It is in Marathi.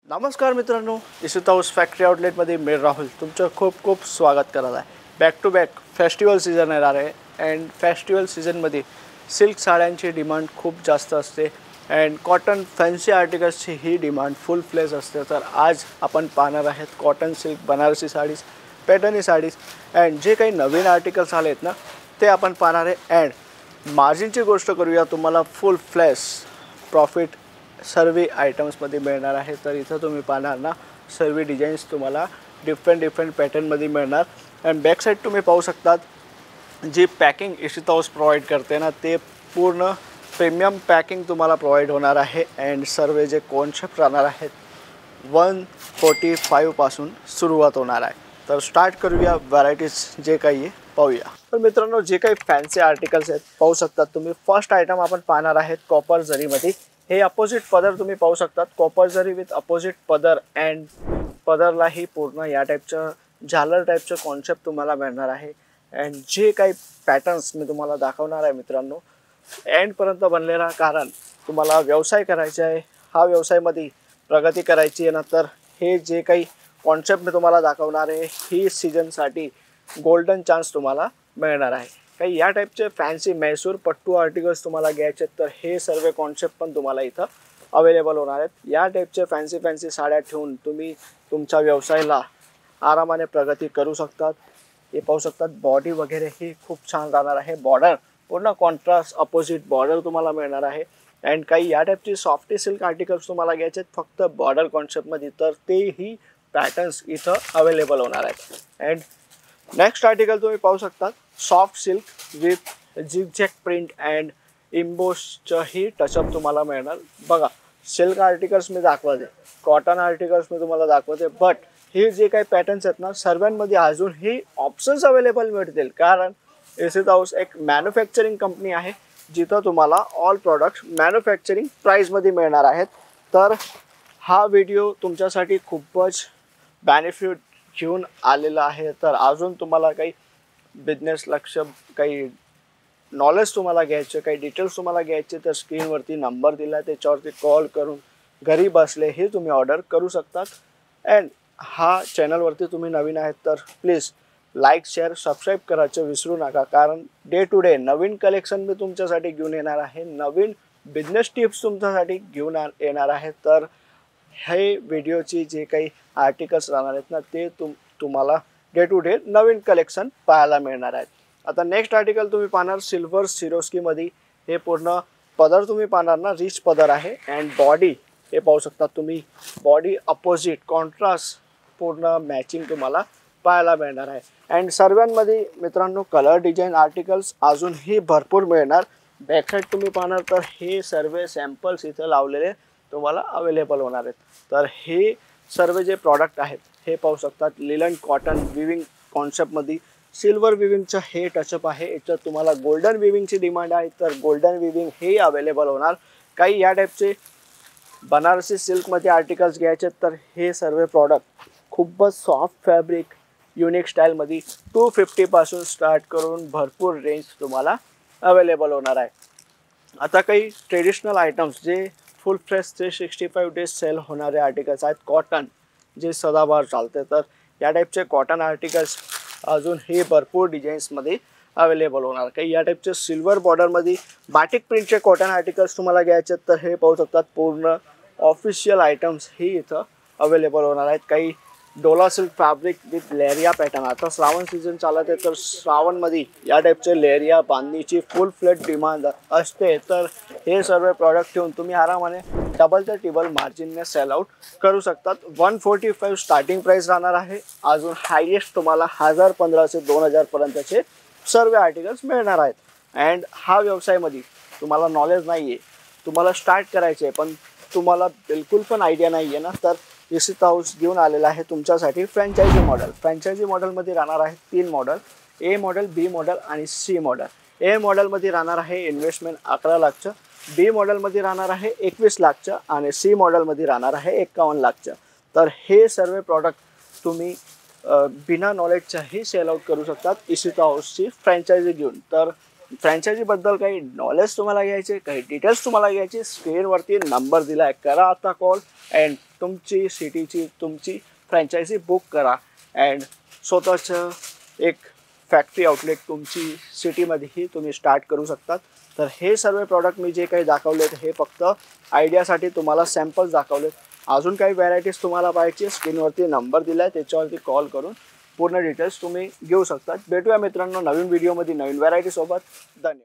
नमस्कार मित्रांनो, इशिता हाऊस फॅक्टरी आउटलेटमध्ये मी राहुल तुमचं खूप खूप स्वागत करत आहे। Back to back festival season येणार आहे अँड फेस्टिवल सीझनमध्ये सिल्क साड्यांची डिमांड खूप जास्त असते अँड कॉटन फॅन्सी आर्टिकल्सची ही डिमांड फुल फ्लेज असते। तर आज आपण पाहणार आहेत कॉटन सिल्क बनारसी साडीज, पॅटर्नी साडीज अँड जे काही नवीन आर्टिकल्स आले आहेत ना ते आपण पाहणार आहे। अँड मार्जिनची गोष्ट करूया, तुम्हाला फुल फ्लेज प्रॉफिट सर्व आयटम्समध्ये मिळणार आहे। तर इथं तुम्ही पाहणार ना सर्व डिझाईन्स तुम्हाला डिफरंट पॅटर्नमध्ये मिळणार अँड बॅक साईड तुम्ही पाहू शकतात जी पॅकिंग इशिता हाऊस प्रोव्हाइड करते ना ते पूर्ण प्रीमियम पॅकिंग तुम्हाला प्रोव्हाइड होणार आहे अँड सर्व जे कॉन्सेप्ट राहणार आहेत 145 पासून सुरुवात होणार आहे। तर स्टार्ट करूया, व्हरायटीज जे काही पाहूया। तर मित्रांनो, जे काही फॅन्सी आर्टिकल्स आहेत पाहू शकतात तुम्ही। फर्स्ट आयटम आपण पाहणार आहेत कॉपर जरीमध्ये। हे अपोजिट पदर तुम्ही पाहू शकतात, कॉपर जरी विथ अपोजिट पदर अँड पदरलाही पूर्ण या टाईपचं झालर टाईपचं कॉन्सेप्ट तुम्हाला मिळणार आहे। अँड जे काही पॅटर्न्स मी तुम्हाला दाखवणार आहे मित्रांनो एंडपर्यंत बनलेला, कारण तुम्हाला व्यवसाय करायचा आहे, हा व्यवसायामध्ये प्रगती करायची आहे ना, तर हे जे काही कॉन्सेप्ट मी तुम्हाला दाखवणार आहे ही सीझनसाठी गोल्डन चान्स तुम्हाला मिळणार आहे। काही या टाईपचे फॅन्सी मैसूर पट्टू आर्टिकल्स तुम्हाला घ्यायचे तर हे सर्व कॉन्सेप्ट पण तुम्हाला इथं अवेलेबल होणार आहेत। या टाईपचे फॅन्सी साड्या ठेवून तुम्ही तुमच्या व्यवसायाला आरामाने प्रगती करू शकतात। हे पाहू शकतात बॉडी वगैरे ही खूप छान राहणार आहे। बॉर्डर पूर्ण कॉन्ट्रास्ट अपोजिट बॉर्डर तुम्हाला मिळणार आहे अँड काही या टाईपची सॉफ्टी सिल्क आर्टिकल्स तुम्हाला घ्यायचे फक्त बॉर्डर कॉन्सेप्टमध्ये, तर तेही पॅटर्न्स इथं अवेलेबल होणार आहेत। अँड नेक्स्ट आर्टिकल तुम्ही पाहू शकता soft silk with zigzag print and इम्बोसचं ही टचअप तुम्हाला मिळणार। बघा, सिल्क आर्टिकल्स मी दाखवते, कॉटन आर्टिकल्स मी तुम्हाला दाखवते, बट हे जे काही पॅटर्न्स आहेत ना सर्वांमध्ये अजूनही ऑप्शन्स अवेलेबल मिळतील, कारण इशिता हाऊस एक मॅन्युफॅक्चरिंग कंपनी आहे जिथं तुम्हाला ऑल प्रॉडक्ट्स मॅन्युफॅक्चरिंग प्राईसमध्ये मिळणार आहेत। तर हा व्हिडिओ तुमच्यासाठी खूपच बेनिफिट घेऊन आलेला आहे। तर अजून तुम्हाला काही बिझनेस लक्ष काही नॉलेज तुम्हाला घ्यायचं, काही डिटेल्स तुम्हाला घ्यायचे तर स्क्रीनवरती नंबर दिला त्याच्यावरती कॉल करून घरी बसले हे तुम्ही ऑर्डर करू शकतात। अँड हा चॅनलवरती तुम्ही नवीन आहेत तर प्लीज लाईक शेअर सबस्क्राईब करायचं विसरू नका, कारण डे टू डे नवीन कलेक्शन मी तुमच्यासाठी घेऊन येणार आहे, नवीन बिझनेस टिप्स तुमच्यासाठी घेऊन येणार आहे। तर हे व्हिडिओची जे काही आर्टिकल्स राहणार आहेत ना ते तुम्हाला डे टू डे नवीन कलेक्शन पाहायला मिळणार आहेत। आता नेक्स्ट आर्टिकल तुम्ही पाहणार सिल्वर सिरोस्कीमध्ये। हे पूर्ण पदर तुम्ही पाहणार ना रिच पदर आहे अँड बॉडी हे पाहू शकता तुम्ही, बॉडी अपोजिट कॉन्ट्रास्ट पूर्ण मॅचिंग तुम्हाला पाहायला मिळणार आहे। अँड सर्वांमध्ये मित्रांनो कलर डिझाईन आर्टिकल्स अजूनही भरपूर मिळणार। बॅकसाईड तुम्ही पाहणार तर हे सर्व सॅम्पल्स इथं लावलेले तुम्हाला अवेलेबल होणार आहेत। तर हे सर्व जे प्रॉडक्ट आहेत हे पाहू शकतात लिलन कॉटन विविंग कॉन्सेप्टमध्ये सिल्वर विविंगचं हे टचअप आहे। याच्यात तुम्हाला गोल्डन विविंगची डिमांड आहे तर गोल्डन विविंग हे अवेलेबल होणार। काही या टाईपचे बनारसी सिल्कमध्ये आर्टिकल्स घ्यायचे तर हे सर्व प्रॉडक्ट खूपच सॉफ्ट फॅब्रिक युनिक स्टाईलमध्ये 250 पासून स्टार्ट करून भरपूर रेंज तुम्हाला अवेलेबल होणार आहे। आता काही ट्रेडिशनल आयटम्स जे फुल फ्रेश 365 डेज सेल होणारे आर्टिकल्स आहेत, कॉटन जे सदाबहार चालते, तर या टाईपचे कॉटन आर्टिकल्स अजून हे भरपूर डिझाईन्समध्ये अवेलेबल होणार। काही या टाईपचे सिल्वर बॉर्डरमध्ये बाटिक प्रिंटचे कॉटन आर्टिकल्स तुम्हाला घ्यायचे तर हे पाहू शकतात पूर्ण ऑफिशियल आयटम्स ही इथं अवेलेबल होणार आहेत। काही Dola silk fabric with लेरिया pattern, आता श्रावण सीझन चालत आहे तर श्रावणमध्ये या टाईपचे लेरिया बांधणीची फुल फ्लेट डिमांड असते, तर हे सर्व प्रॉडक्ट ठेवून तुम्ही आरामाने डबल ते ट्रिबल मार्जिनने सेल आउट करू शकतात। 145 स्टार्टिंग प्राइस राहणार आहे, अजून हायेस्ट तुम्हाला 1015 ते 2000 पर्यंतचे सर्व आर्टिकल्स मिळणार आहेत। अँड हा व्यवसायामध्ये तुम्हाला नॉलेज नाही आहे, तुम्हाला स्टार्ट करायचे आहे पण तुम्हाला बिलकुल पण आयडिया नाही आहे ना, तर इशिता हाऊस घेऊन आलेला आहे तुमच्यासाठी फ्रँचायझी मॉडेल। फ्रँचायझी मॉडेलमध्ये राहणार आहे 3 model, A model, B model आणि सी मॉडेल। ए मॉडेलमध्ये राहणार आहे इन्व्हेस्टमेंट 11 लाखचं, बी मॉडेलमध्ये राहणार आहे 21 लाखचं आणि सी मॉडेलमध्ये राहणार आहे 51 लाखचं। तर हे सर्व प्रॉडक्ट तुम्ही बिना नॉलेजच्याही सेल आउट करू शकतात इशिता हाऊसची फ्रँचायझी घेऊन। तर फ्रँचायझीबद्दल काही नॉलेज तुम्हाला घ्यायचे, काही डिटेल्स तुम्हाला घ्यायचे, स्क्रीनवरती नंबर दिला आहे, करा आता कॉल अँड तुमची सिटीची तुमची फ्रँचायझी बुक करा अँड स्वतःचं एक फॅक्टरी आउटलेट तुमची सिटीमध्येही तुम्ही स्टार्ट करू शकतात. तर हे सर्व प्रॉडक्ट मी जे काही दाखवलेत हे फक्त आयडियासाठी तुम्हाला सॅम्पल्स दाखवलेत. अजून काही व्हरायटीज तुम्हाला पाहिजे स्क्रीनवरती नंबर दिला आहे त्याच्यावरती कॉल करून पूर्ण डिटेल्स तुम्ही घेऊ शकता. भेटूया मित्रांनो नवीन व्हिडिओमध्ये नवीन व्हरायटीसोबत. धन्यवाद.